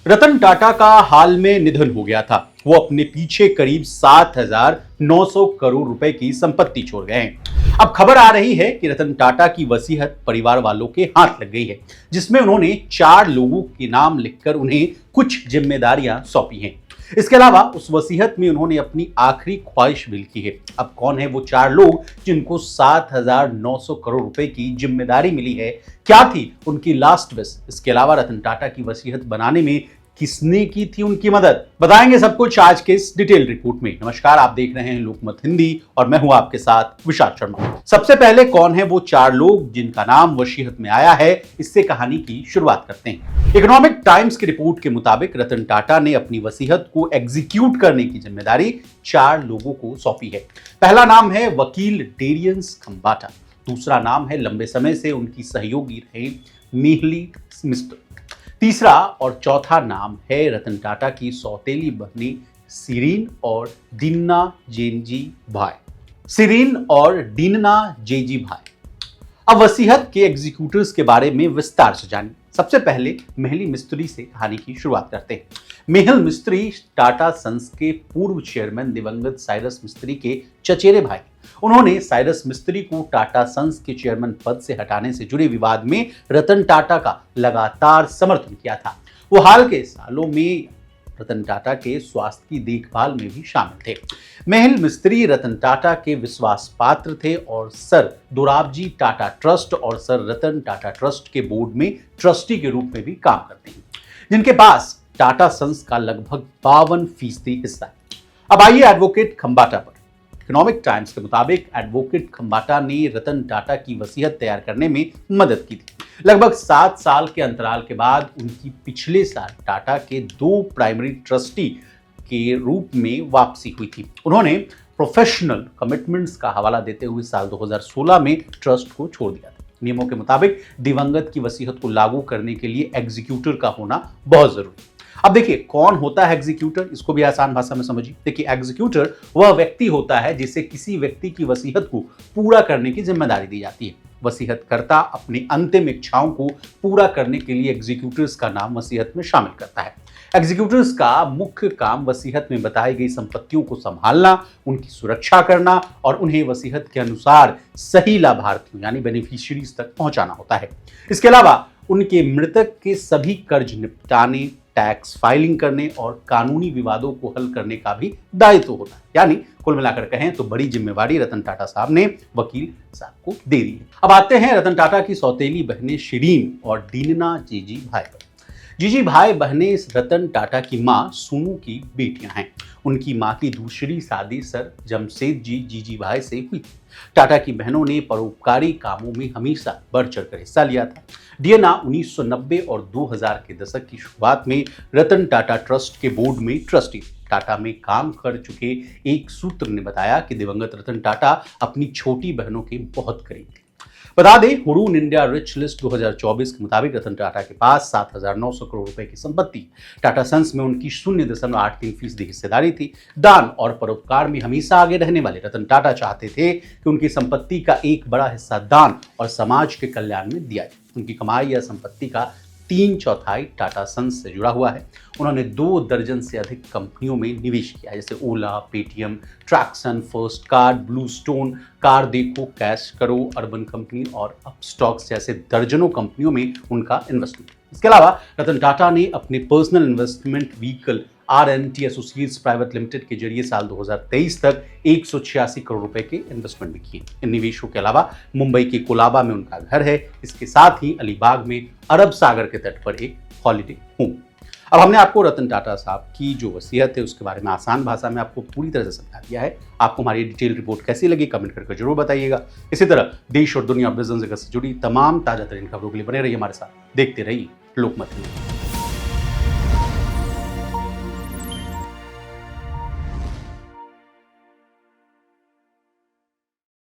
रतन टाटा का हाल में निधन हो गया था। वो अपने पीछे करीब 7,900 करोड़ रुपए की संपत्ति छोड़ गए हैं। अब खबर आ रही है कि रतन टाटा की वसीयत परिवार वालों के हाथ लग गई है, जिसमें उन्होंने 4 लोगों के नाम लिखकर उन्हें कुछ जिम्मेदारियां सौंपी हैं। इसके अलावा उस वसीयत में उन्होंने अपनी आखिरी ख्वाहिश भी लिखी है। अब कौन है वो 4 लोग जिनको 7,900 करोड़ रुपए की जिम्मेदारी मिली है? क्या थी उनकी लास्ट विश? इसके अलावा रतन टाटा की वसीयत बनाने में किसने की थी उनकी मदद? बताएंगे सब कुछ आज के इस डिटेल रिपोर्ट में। नमस्कार, आप देख रहे हैं लोकमत हिंदी और मैं हूं आपके साथ विशाल शर्मा। सबसे पहले कौन है वो 4 लोग जिनका नाम वसीयत में आया है, इससे कहानी की शुरुआत करते हैं। इकोनॉमिक टाइम्स की रिपोर्ट के मुताबिक रतन टाटा ने अपनी वसीयत को एग्जीक्यूट करने की जिम्मेदारी 4 लोगों को सौंपी है। पहला नाम है वकील डेरियंस खंबाटा। दूसरा नाम है लंबे समय से उनकी सहयोगी रहे मेहली मिस्त्री। तीसरा और चौथा नाम है रतन टाटा की सौतेली बहनें सिरीन और दीना जेनजी भाई। सिरीन और दीना जेजी भाई। अब वसीयत के एग्जीक्यूटर्स के बारे में विस्तार से जानिए। सबसे पहले मेहली मिस्त्री से कहानी की शुरुआत करते हैं। मेहुल मिस्त्री टाटा सन्स के पूर्व चेयरमैन दिवंगत साइरस मिस्त्री के चचेरे भाई। उन्होंने साइरस मिस्त्री को टाटा सन्स के चेयरमैन पद से हटाने से जुड़े विवाद में रतन टाटा का लगातार समर्थन किया था। वो हाल के सालों में रतन टाटा के स्वास्थ्य की देखभाल में भी शामिल थे। मेहुल मिस्त्री रतन टाटा के विश्वास पात्र थे और सर दोराबजी टाटा ट्रस्ट और सर रतन टाटा ट्रस्ट के बोर्ड में ट्रस्टी के रूप में भी काम करते हैं, जिनके पास टाटा सन्स का लगभग 52% हिस्सा है। अब आइए एडवोकेट खंबाटा पर। इकोनॉमिक टाइम्स के मुताबिक एडवोकेट खंबाटा ने रतन टाटा की वसीयत तैयार करने में मदद की थी। लगभग 7 साल के अंतराल के बाद उनकी पिछले साल टाटा के 2 प्राइमरी ट्रस्टी के रूप में वापसी हुई थी। उन्होंने प्रोफेशनल कमिटमेंट्स का हवाला देते हुए साल 2016 में ट्रस्ट को छोड़ दिया था। नियमों के मुताबिक दिवंगत की वसीयत को लागू करने के लिए एग्जीक्यूटर का होना बहुत जरूरी है। अब देखिए कौन होता है एग्जीक्यूटर, इसको भी आसान भाषा में समझिए। देखिए एग्जीक्यूटर वह व्यक्ति होता है जिसे किसी व्यक्ति की वसीयत को पूरा करने की जिम्मेदारी दी जाती है। वसीयतकर्ता अपनी अंतिम इच्छाओं को पूरा करने के लिए एग्जीक्यूटर्स का नाम वसीयत में शामिल करता है। एग्जीक्यूटर्स का मुख्य काम वसीयत में बताई गई संपत्तियों को संभालना, उनकी सुरक्षा करना और उन्हें वसीयत के अनुसार सही लाभार्थियों यानी बेनिफिशियरीज तक पहुंचाना होता है। इसके अलावा उनके मृतक के सभी कर्ज निपटाने, टैक्स फाइलिंग करने और कानूनी विवादों को हल करने का भी दायित्व होता है। यानी कुल मिलाकर कहें तो बड़ी जिम्मेवारी रतन टाटा साहब ने वकील साहब को दे दी है। अब आते हैं रतन टाटा की सौतेली बहनें शिरीन और दीना जीजी भाई पर। जीजी भाई बहनें रतन टाटा की मां सोनू की बेटियां हैं। उनकी मां की दूसरी शादी सर जमशेद जी जीजी भाई से हुई थी। टाटा की बहनों ने परोपकारी कामों में हमेशा बढ़ चढ़कर हिस्सा लिया था। डीएना 1990 और 2000 के दशक की शुरुआत में रतन टाटा ट्रस्ट के बोर्ड में ट्रस्टी टाटा में काम कर चुके एक सूत्र ने बताया कि दिवंगत रतन टाटा अपनी छोटी बहनों के बहुत करीब थे। बता दें, हुरून इंडिया रिच लिस्ट 2024 के मुताबिक रतन टाटा के पास 7,900 करोड़ रुपए की संपत्ति। टाटा सन्स में उनकी 0.83% हिस्सेदारी थी। दान और परोपकार में हमेशा आगे रहने वाले रतन टाटा चाहते थे कि उनकी संपत्ति का एक बड़ा हिस्सा दान और समाज के कल्याण में दिया जाए। उनकी कमाई या संपत्ति का 3/4 टाटा सन्स से जुड़ा हुआ है। उन्होंने 2 दर्जन से अधिक कंपनियों में निवेश किया, जैसे Ola, Paytm, Tracxn, FirstCry, BlueStone, CarDekho, CashKaro, Urban Company और अपस्टॉक्स जैसे दर्जनों कंपनियों में उनका इन्वेस्टमेंट। इसके अलावा रतन टाटा ने अपने personal investment vehicle RNT associates private limited के जरिए साल 2023 तक 186 करोड़ रुपए के इन्वेस्टमेंट भी किए। इन निवेशों के अलावा मुंबई के कोलाबा में उनका घर है। इसके साथ ही अलीबाग में अरब सागर के तट पर एक हॉलिडे होम। अब हमने आपको रतन टाटा साहब की जो वसीयत है उसके बारे में आसान भाषा में आपको पूरी तरह से समझा दिया है। आपको हमारी डिटेल रिपोर्ट कैसी लगी कमेंट करके जरूर बताइएगा। इसी तरह देश और दुनिया बिजनेस जगत से जुड़ी तमाम ताजा तरीन खबरों के लिए बने रहिए हमारे साथ। देखते रहिए लोकमत।